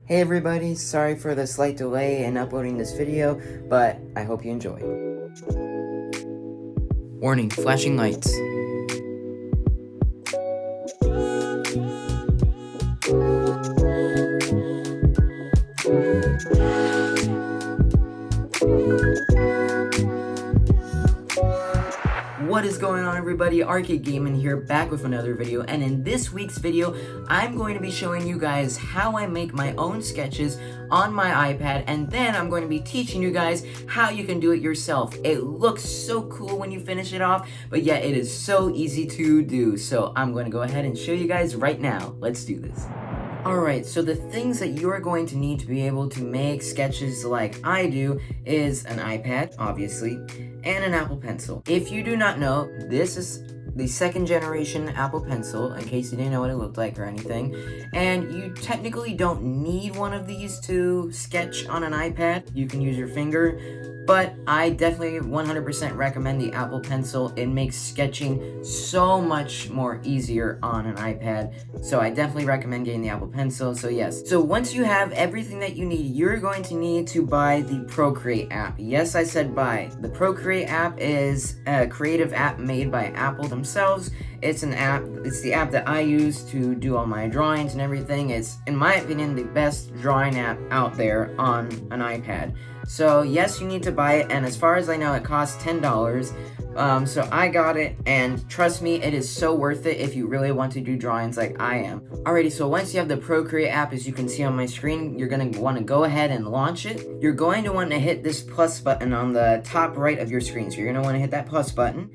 Hey everybody, sorry for the slight delay in uploading this video, but I hope you enjoy. Warning, flashing lights. What is going on everybody, RKGameN here, back with another video, and in this week's video, I'm going to be showing you guys how I make my own sketches on my iPad, and then I'm going to be teaching you guys how you can do it yourself. It looks so cool when you finish it off, but yet it is so easy to do, so I'm going to go ahead and show you guys right now. Let's do this. Alright, so the things that you're going to need to be able to make sketches like I do is an iPad, obviously, and an Apple Pencil. If you do not know, this is the second generation Apple Pencil, in case you didn't know what it looked like or anything, and you technically don't need one of these to sketch on an iPad. You can use your finger, but I definitely 100% recommend the Apple Pencil. It makes sketching so much more easier on an iPad, so I definitely recommend getting the Apple Pencil. So yes, so once you have everything that you need, you're going to need to buy the Procreate app. Yes, I said buy. The Procreate app is a creative app made by Apple themselves. It's an app, it's the app that I use to do all my drawings and everything. It's, in my opinion, the best drawing app out there on an iPad. So yes, you need to buy it, and as far as I know, it costs $10. So I got it, and trust me, it is so worth it if you really want to do drawings like I am. Alrighty, so once you have the Procreate app, as you can see on my screen, you're going to want to go ahead and launch it. You're going to want to hit this plus button on the top right of your screen. So you're going to want to hit that plus button.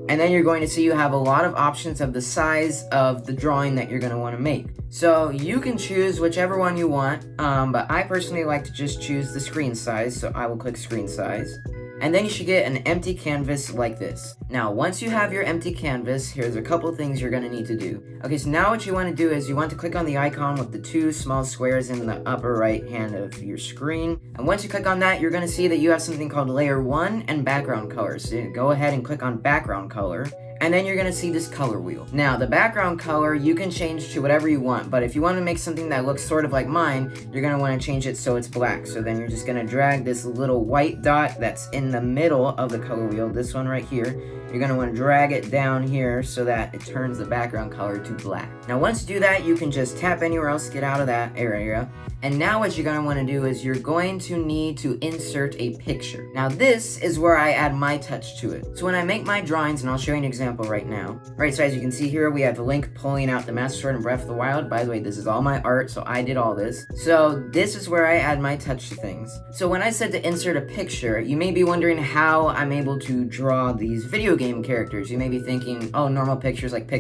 And then you're going to see you have a lot of options of the size of the drawing that you're going to want to make. So you can choose whichever one you want, but I personally like to just choose the screen size, so I will click screen size. And then you should get an empty canvas like this. Now, once you have your empty canvas, here's a couple things you're going to need to do. Okay, so now what you want to do is you want to click on the icon with the two small squares in the upper right hand of your screen. And once you click on that, you're going to see that you have something called layer 1 and background color. So you go ahead and click on background color. And then you're going to see this color wheel. Now, the background color, you can change to whatever you want, but if you want to make something that looks sort of like mine, you're going to want to change it so it's black. So then you're just going to drag this little white dot that's in the middle of the color wheel, this one right here. You're going to want to drag it down here so that it turns the background color to black. Now, once you do that, you can just tap anywhere else, get out of that area. And now what you're going to want to do is you're going to need to insert a picture. Now this is where I add my touch to it. So when I make my drawings, and I'll show you an example right now. Alright, so as you can see here, we have the Link pulling out the Master Sword in Breath of the Wild. By the way, this is all my art, so I did all this. So this is where I add my touch to things. So when I said to insert a picture, you may be wondering how I'm able to draw these video game characters. You may be thinking, oh, normal pictures like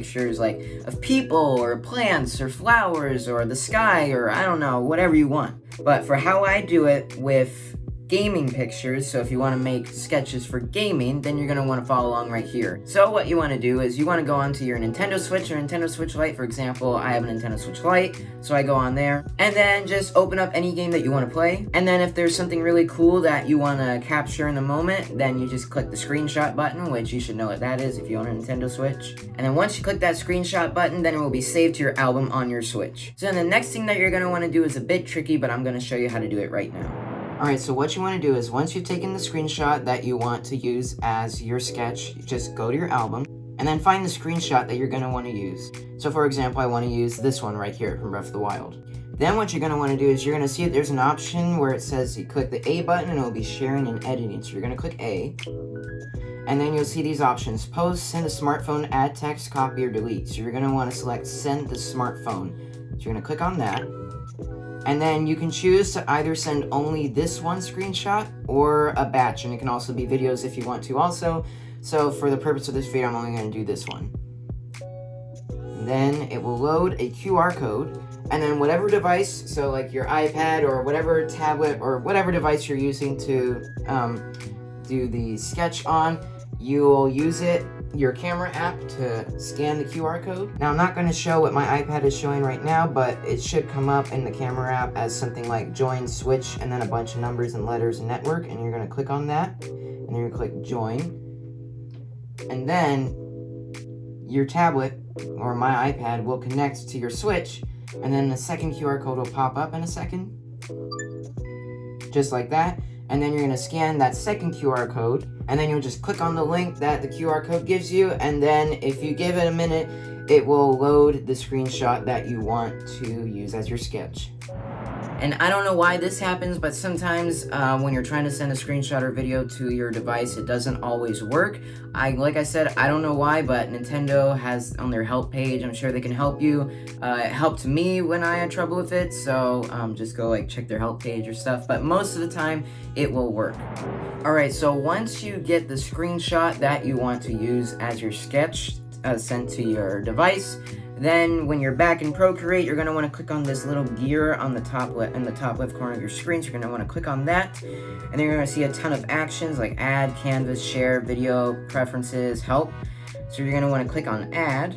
of people or plants or flowers or the sky or I don't know, whatever you want. But for how I do it with gaming pictures, so if you want to make sketches for gaming, then you're going to want to follow along right here. So what you want to do is you want to go onto your Nintendo Switch or Nintendo Switch Lite. For example, I have a Nintendo Switch Lite, so I go on there, and then just open up any game that you want to play, and then if there's something really cool that you want to capture in the moment, then you just click the screenshot button, which you should know what that is if you own a Nintendo Switch. And then once you click that screenshot button, then it will be saved to your album on your Switch. So then the next thing that you're going to want to do is a bit tricky, but I'm going to show you how to do it right now. Alright, so what you want to do is once you've taken the screenshot that you want to use as your sketch, just go to your album and then find the screenshot that you're going to want to use. So for example, I want to use this one right here from Breath of the Wild. Then what you're going to want to do is you're going to see that there's an option where it says you click the A button and it will be sharing and editing. So you're going to click A. And then you'll see these options: post, send a smartphone, add text, copy, or delete. So you're going to want to select send the smartphone. So you're going to click on that. And then you can choose to either send only this one screenshot or a batch, and it can also be videos if you want to also. So for the purpose of this video, I'm only going to do this one. And then it will load a QR code, and then whatever device, so like your iPad or whatever tablet or whatever device you're using to do the sketch on, you'll use your camera app to scan the QR code. Now I'm not going to show what my iPad is showing right now, but it should come up in the camera app as something like join switch and then a bunch of numbers and letters and network, and you're going to click on that and then you're going to click join, and then your tablet or my iPad will connect to your Switch, and then the second QR code will pop up in a second. just like that. And then you're gonna scan that second QR code, and then you'll just click on the link that the QR code gives you, and then if you give it a minute, it will load the screenshot that you want to use as your sketch. And I don't know why this happens, but sometimes when you're trying to send a screenshot or video to your device, it doesn't always work. Like I said, I don't know why, but Nintendo has on their help page, I'm sure they can help you. It helped me when I had trouble with it, so just go check their help page or stuff, but most of the time, it will work. Alright, so once you get the screenshot that you want to use as your sketch sent to your device, then when you're back in Procreate, you're going to want to click on this little gear on the top left corner of your screen. So you're going to want to click on that, and then you're going to see a ton of actions like add, canvas, share, video, preferences, help. So you're going to want to click on add,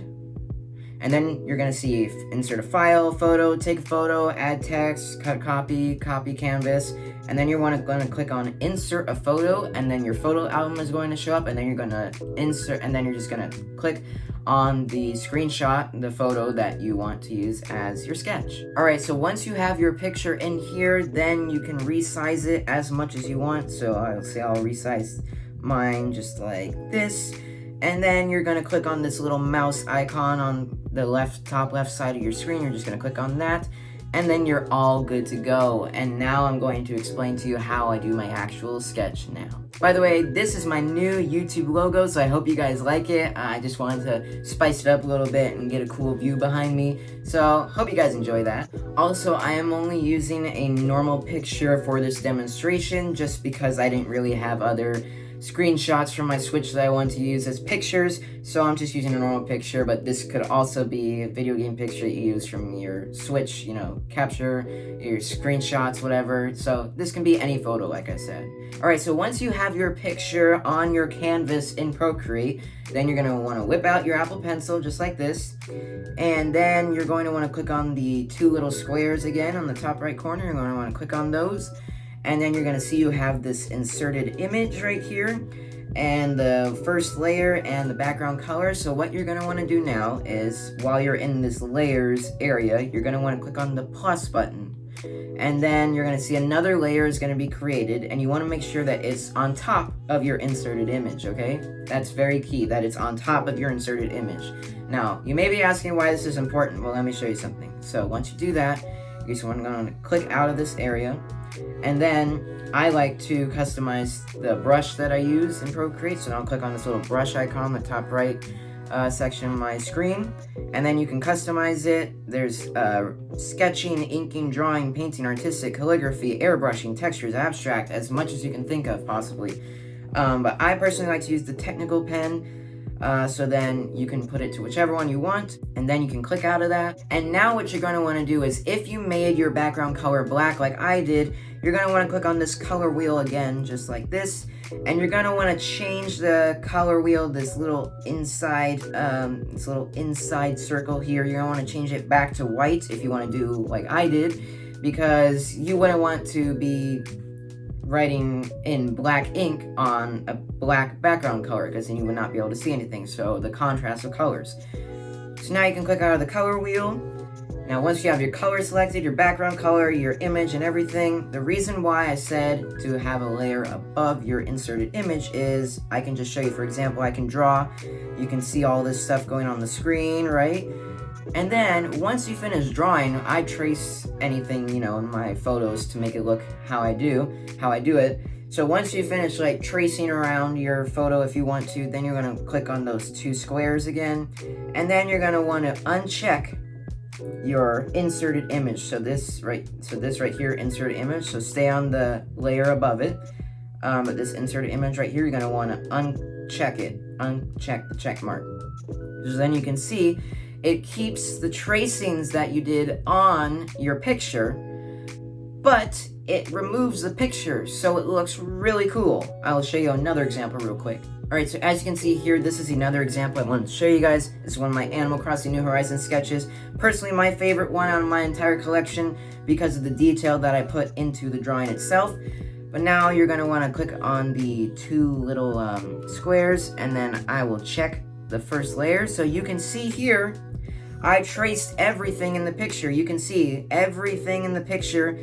and then you're going to see insert a file, photo, take a photo, add text, cut copy, copy canvas, and then you're going to click on insert a photo, and then your photo album is going to show up, and then you're going to insert, and then you're just going to click on the screenshot, the photo that you want to use as your sketch. Alright, so once you have your picture in here, then you can resize it as much as you want. So I'll resize mine just like this. And then you're going to click on this little mouse icon on the top left side of your screen. You're just going to click on that, and then you're all good to go. And now I'm going to explain to you how I do my actual sketch now. By the way, this is my new YouTube logo, so I hope you guys like it. I just wanted to spice it up a little bit and get a cool view behind me, so hope you guys enjoy that. Also, I am only using a normal picture for this demonstration just because I didn't really have other screenshots from my Switch that I want to use as pictures, so I'm just using a normal picture, but this could also be a video game picture you use from your Switch, capture your screenshots, whatever. So this can be any photo, like I said. Alright, so once you have your picture on your canvas in Procreate, then you're going to want to whip out your Apple Pencil just like this, and then you're going to want to click on the two little squares again on the top right corner. You're going to want to click on those, and then you're going to see you have this inserted image right here, and the first layer and the background color. So what you're going to want to do now is, while you're in this layers area, you're going to want to click on the plus button, and then you're going to see another layer is going to be created, and you want to make sure that it's on top of your inserted image, okay? That's very key, that it's on top of your inserted image. Now, you may be asking why this is important. Well, let me show you something. So once you do that, you just want to click out of this area, and then I like to customize the brush that I use in Procreate, so I'll click on this little brush icon on the top right section of my screen, and then you can customize it. There's sketching, inking, drawing, painting, artistic, calligraphy, airbrushing, textures, abstract, as much as you can think of possibly. But I personally like to use the technical pen. So then you can put it to whichever one you want, and then you can click out of that. And now what you're going to want to do is, if you made your background color black like I did, you're going to want to click on this color wheel again, just like this, and you're going to want to change the color wheel, this little inside circle here. You're going to want to change it back to white if you want to do like I did, because you wouldn't want to be writing in black ink on a black background color, because then you would not be able to see anything. So the contrast of colors. So now you can click out of the color wheel. Now once you have your color selected, your background color, your image, and everything, the reason why I said to have a layer above your inserted image is, I can just show you, for example, I can draw. You can see all this stuff going on the screen, right? And then once you finish drawing, I trace anything, in my photos to make it look how I do it. So once you finish tracing around your photo, if you want to, then you're going to click on those two squares again, and then you're going to want to uncheck your inserted image. So this right here, inserted image. So stay on the layer above it. But this inserted image right here, you're going to want to uncheck the check mark. So then you can see it keeps the tracings that you did on your picture, but it removes the picture, so it looks really cool. I'll show you another example real quick. Alright, so as you can see here, this is another example I wanted to show you guys. This is one of my Animal Crossing New Horizons sketches. Personally, my favorite one out of my entire collection because of the detail that I put into the drawing itself. But now you're going to want to click on the two little squares, and then I will check the first layer. So you can see here, I traced everything in the picture. You can see everything in the picture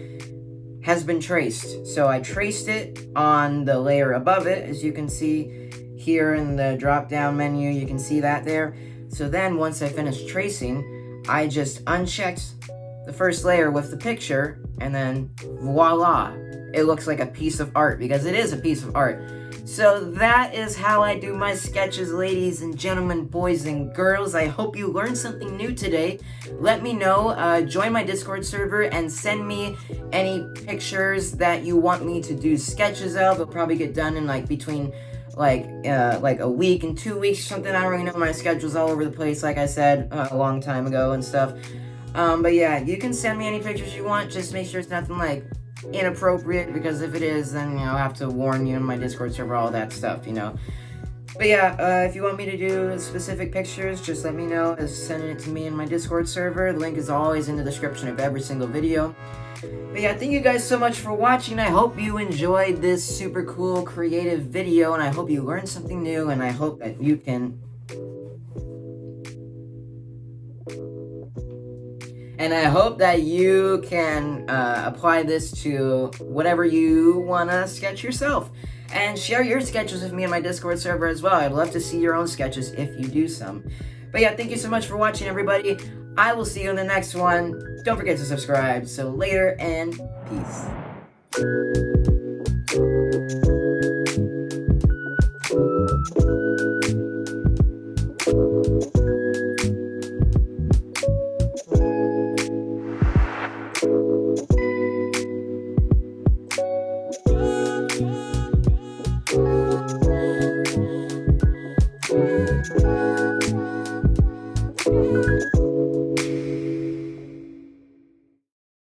has been traced. So I traced it on the layer above it, as you can see here in the drop down menu, you can see that there. So then once I finished tracing, I just unchecked the first layer with the picture, and then voila, it looks like a piece of art, because it is a piece of art. So that is how I do my sketches, ladies and gentlemen, boys and girls. I hope you learned something new today. Let me know, join my Discord server and send me any pictures that you want me to do sketches of. It'll probably get done in like between like a week and 2 weeks or something. I don't really know, my schedule's all over the place, like I said a long time ago and stuff. But yeah, you can send me any pictures you want, just make sure it's nothing like inappropriate, because if it is, then you know, I'll have to warn you in my Discord server, all that stuff, you know. But yeah, if you want me to do specific pictures, just let me know. Send it to me in my Discord server. The link is always in the description of every single video. But yeah, thank you guys so much for watching. I hope you enjoyed this super cool creative video, and I hope you learned something new, and I hope that you can apply this to whatever you want to sketch yourself. And share your sketches with me in my Discord server as well. I'd love to see your own sketches if you do some. But yeah, thank you so much for watching, everybody. I will see you in the next one. Don't forget to subscribe. So later, and peace.